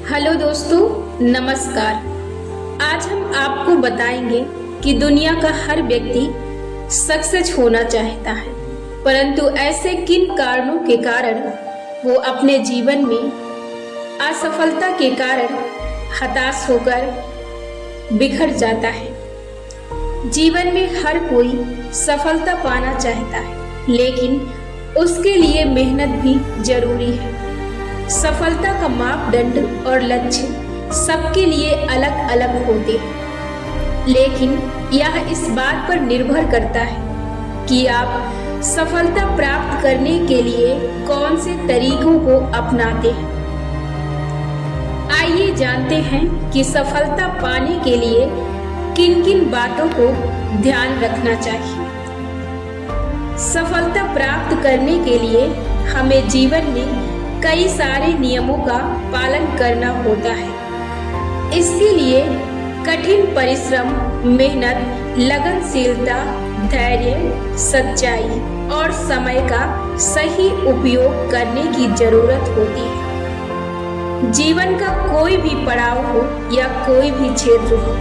Hello दोस्तों, नमस्कार। आज हम आपको बताएंगे कि दुनिया का हर व्यक्ति सक्सेस होना चाहता है, परंतु ऐसे किन कारणों के कारण वो अपने जीवन में असफलता के कारण हताश होकर बिखर जाता है। जीवन में हर कोई सफलता पाना चाहता है, लेकिन उसके लिए मेहनत भी जरूरी है। सफलता का मापदंड और लक्ष्य सबके लिए अलग अलग होते हैं, लेकिन यह इस बात पर निर्भर करता है कि आप सफलता प्राप्त करने के लिए कौन से तरीकों को अपनाते हैं। आइए जानते हैं कि सफलता पाने के लिए किन किन बातों को ध्यान रखना चाहिए। सफलता प्राप्त करने के लिए हमें जीवन में कई सारे नियमों का पालन करना होता है। इसके लिए कठिन परिश्रम, मेहनत, लगनशीलता, धैर्य, सच्चाई और समय का सही उपयोग करने की जरूरत होती है। जीवन का कोई भी पड़ाव हो या कोई भी क्षेत्र हो,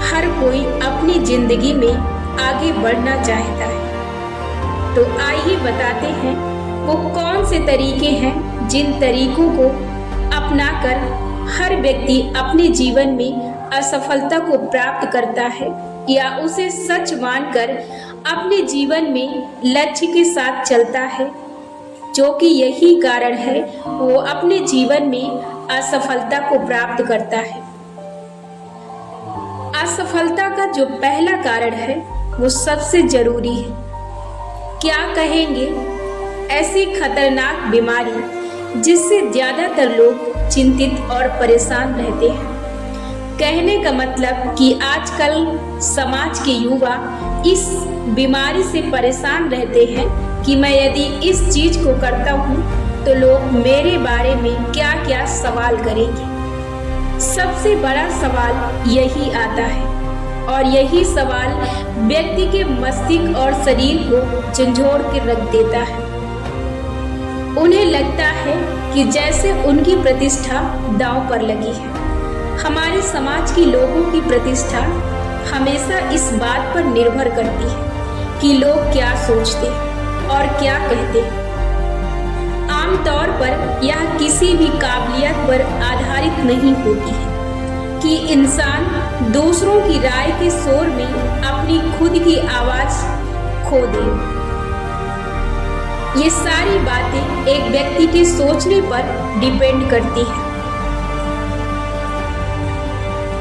हर कोई अपनी जिंदगी में आगे बढ़ना चाहता है। तो आइए बताते हैं वो कौन से तरीके हैं जिन तरीकों को अपनाकर हर व्यक्ति अपने जीवन में असफलता को प्राप्त करता है या उसे सच मानकर अपने जीवन में लक्ष्य के साथ चलता है, जो कि यही कारण है वो अपने जीवन में असफलता को प्राप्त करता है। असफलता का जो पहला कारण है वो सबसे जरूरी है। क्या कहेंगे, ऐसी खतरनाक बीमारी जिससे ज्यादातर लोग चिंतित और परेशान रहते हैं। कहने का मतलब कि आजकल समाज के युवा इस बीमारी से परेशान रहते हैं कि मैं यदि इस चीज को करता हूँ तो लोग मेरे बारे में क्या क्या सवाल करेंगे। सबसे बड़ा सवाल यही आता है और यही सवाल व्यक्ति के मस्तिष्क और शरीर को झंझोड़ के रख देता है। उन्हें लगता है कि जैसे उनकी प्रतिष्ठा दांव पर लगी है। हमारे समाज के लोगों की प्रतिष्ठा हमेशा इस बात पर निर्भर करती है कि लोग क्या सोचते और क्या कहते हैं। आमतौर पर यह किसी भी काबिलियत पर आधारित नहीं होती है कि इंसान दूसरों की राय के शोर में अपनी खुद की आवाज खो दे। ये सारी बातें एक व्यक्ति के सोचने पर डिपेंड करती है।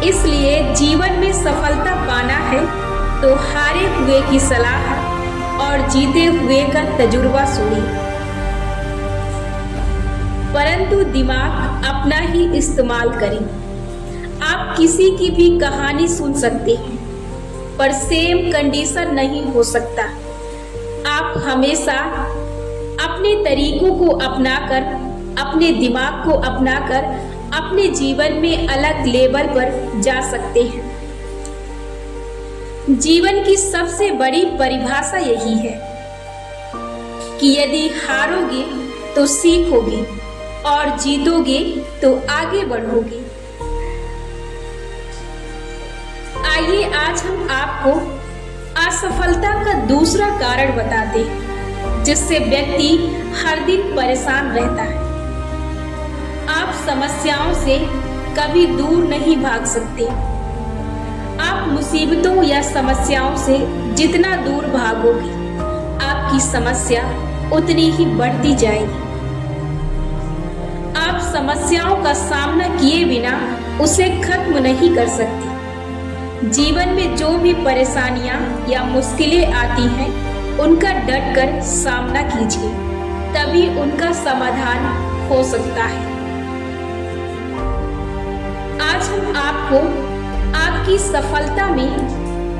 इसलिए जीवन में सफलता पाना है तो हारे हुए की सलाह और जीते हुए का तजुर्बा सुनिए, परंतु दिमाग अपना ही इस्तेमाल करें। आप किसी की भी कहानी सुन सकते हैं, पर सेम कंडीशन नहीं हो सकता। आप हमेशा अपने तरीकों को अपनाकर, अपने दिमाग को अपनाकर अपने जीवन में अलग लेवल पर जा सकते हैं। जीवन की सबसे बड़ी परिभाषा यही है कि यदि हारोगे तो सीखोगे और जीतोगे तो आगे बढ़ोगे। आइए आज हम आपको असफलता का दूसरा कारण बताते हैं जिससे व्यक्ति हर दिन परेशान रहता है। आप समस्याओं से कभी दूर नहीं भाग सकते। आप मुसीबतों या समस्याओं से जितना दूर भागोगे, आपकी समस्या उतनी ही बढ़ती जाएगी। आप समस्याओं का सामना किए बिना उसे खत्म नहीं कर सकते। जीवन में जो भी परेशानियां या मुश्किलें आती हैं, उनका डटकर सामना कीजिए, तभी उनका समाधान हो सकता है। आज हम आपको आपकी सफलता में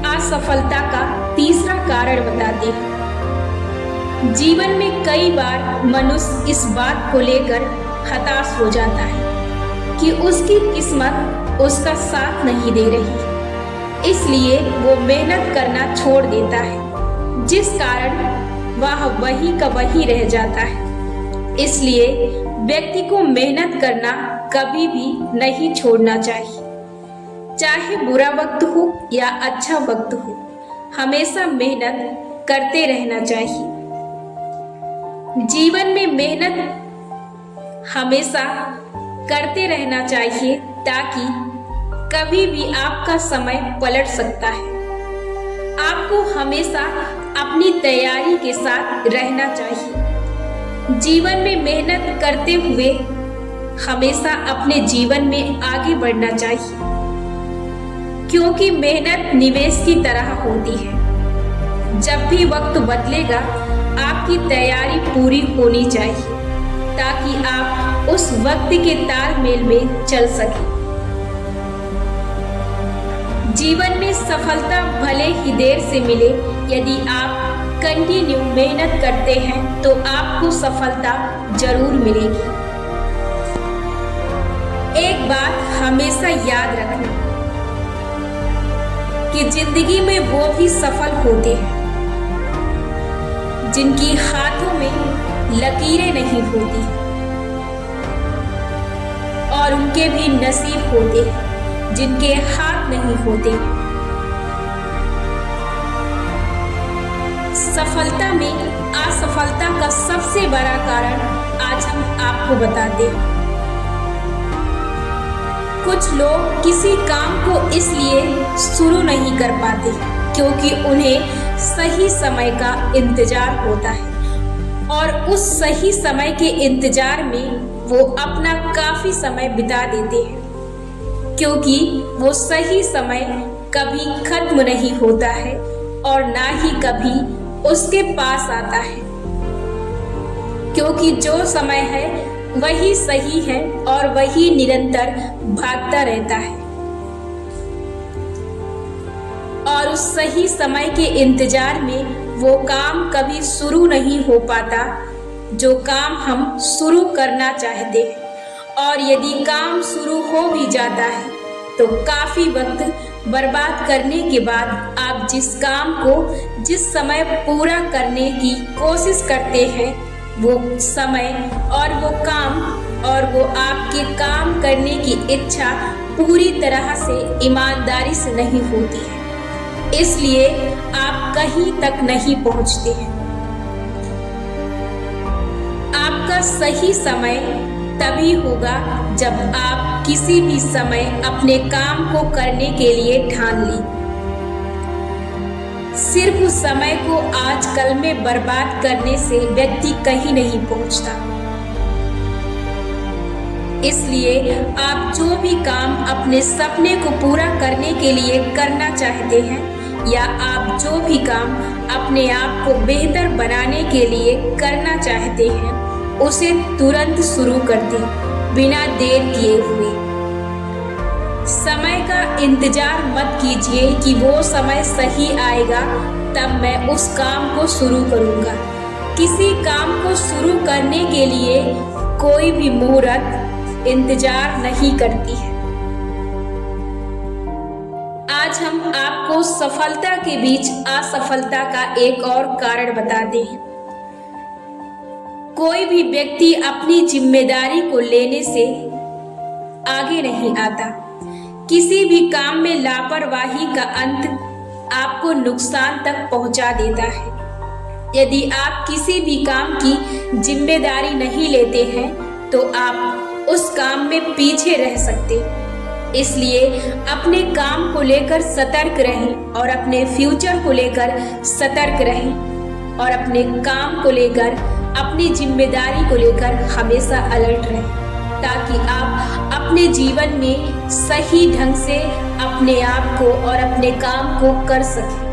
असफलता का तीसरा कारण बताते हैं। जीवन में कई बार मनुष्य इस बात को लेकर हताश हो जाता है कि उसकी किस्मत उसका साथ नहीं दे रही, इसलिए वो मेहनत करना छोड़ देता है, जिस कारण वह वही का वही रह जाता है। इसलिए व्यक्ति को मेहनत करना कभी भी नहीं छोड़ना चाहिए। चाहे बुरा वक्त हो या अच्छा वक्त हो, हमेशा मेहनत करते रहना चाहिए। जीवन में मेहनत हमेशा करते रहना चाहिए ताकि कभी भी आपका समय पलट सकता है। आपको हमेशा अपनी तैयारी के साथ रहना चाहिए। जीवन में मेहनत करते हुए हमेशा अपने जीवन में आगे बढ़ना चाहिए, क्योंकि मेहनत निवेश की तरह होती है। जब भी वक्त बदलेगा, आपकी तैयारी पूरी होनी चाहिए ताकि आप उस वक्त के तालमेल में चल सकें। जीवन में सफलता भले ही देर से मिले, यदि आप कंटिन्यू मेहनत करते हैं तो आपको सफलता जरूर मिलेगी। एक बात हमेशा याद रखना कि जिंदगी में वो भी सफल होते हैं जिनकी हाथों में लकीरें नहीं होती और उनके भी नसीब होते हैं जिनके हाथ नहीं होते। सफलता में असफलता का सबसे बड़ा कारण आज हम आपको बताते हैं। कुछ लोग किसी काम को इसलिए शुरू नहीं कर पाते क्योंकि उन्हें सही समय का इंतजार होता है और उस सही समय के इंतजार में वो अपना काफी समय बिता देते हैं, क्योंकि वो सही समय कभी खत्म नहीं होता है और ना ही कभी उसके पास आता है, क्योंकि जो समय है वही सही है और वही निरंतर भागता रहता है। और उस सही समय के इंतजार में वो काम कभी शुरू नहीं हो पाता जो काम हम शुरू करना चाहते हैं, और यदि काम शुरू हो भी जाता है तो काफी वक्त बर्बाद करने के बाद आप जिस काम को जिस समय पूरा करने की कोशिश करते हैं, वो समय और वो काम और वो आपके काम करने की इच्छा पूरी तरह से ईमानदारी से नहीं होती है, इसलिए आप कहीं तक नहीं पहुंचते हैं। आपका सही समय तभी होगा जब आप किसी भी समय अपने काम को करने के लिए ठान लें। सिर्फ समय को आजकल में बर्बाद करने से व्यक्ति कहीं नहीं पहुंचता। इसलिए आप जो भी काम अपने सपने को पूरा करने के लिए करना चाहते हैं, या आप जो भी काम अपने आप को बेहतर बनाने के लिए करना चाहते हैं, उसे तुरंत शुरू कर दें बिना देर किए हुए। समय का इंतजार मत कीजिए कि वो समय सही आएगा तब मैं उस काम को शुरू करूंगा। किसी काम को शुरू करने के लिए कोई भी मुहूर्त इंतजार नहीं करती है। आज हम आपको सफलता के बीच असफलता का एक और कारण बताते हैं। कोई भी व्यक्ति अपनी जिम्मेदारी को लेने से आगे नहीं आता। किसी भी काम में लापरवाही का अंत आपको नुकसान तक पहुंचा देता है। यदि आप किसी भी काम की जिम्मेदारी नहीं लेते हैं तो आप उस काम में पीछे रह सकते। इसलिए अपने काम को लेकर सतर्क रहें और अपने फ्यूचर को लेकर सतर्क रहें और अपने काम को लेकर, अपनी जिम्मेदारी को लेकर हमेशा अलर्ट रहें, ताकि आप अपने जीवन में सही ढंग से अपने आप को और अपने काम को कर सकें।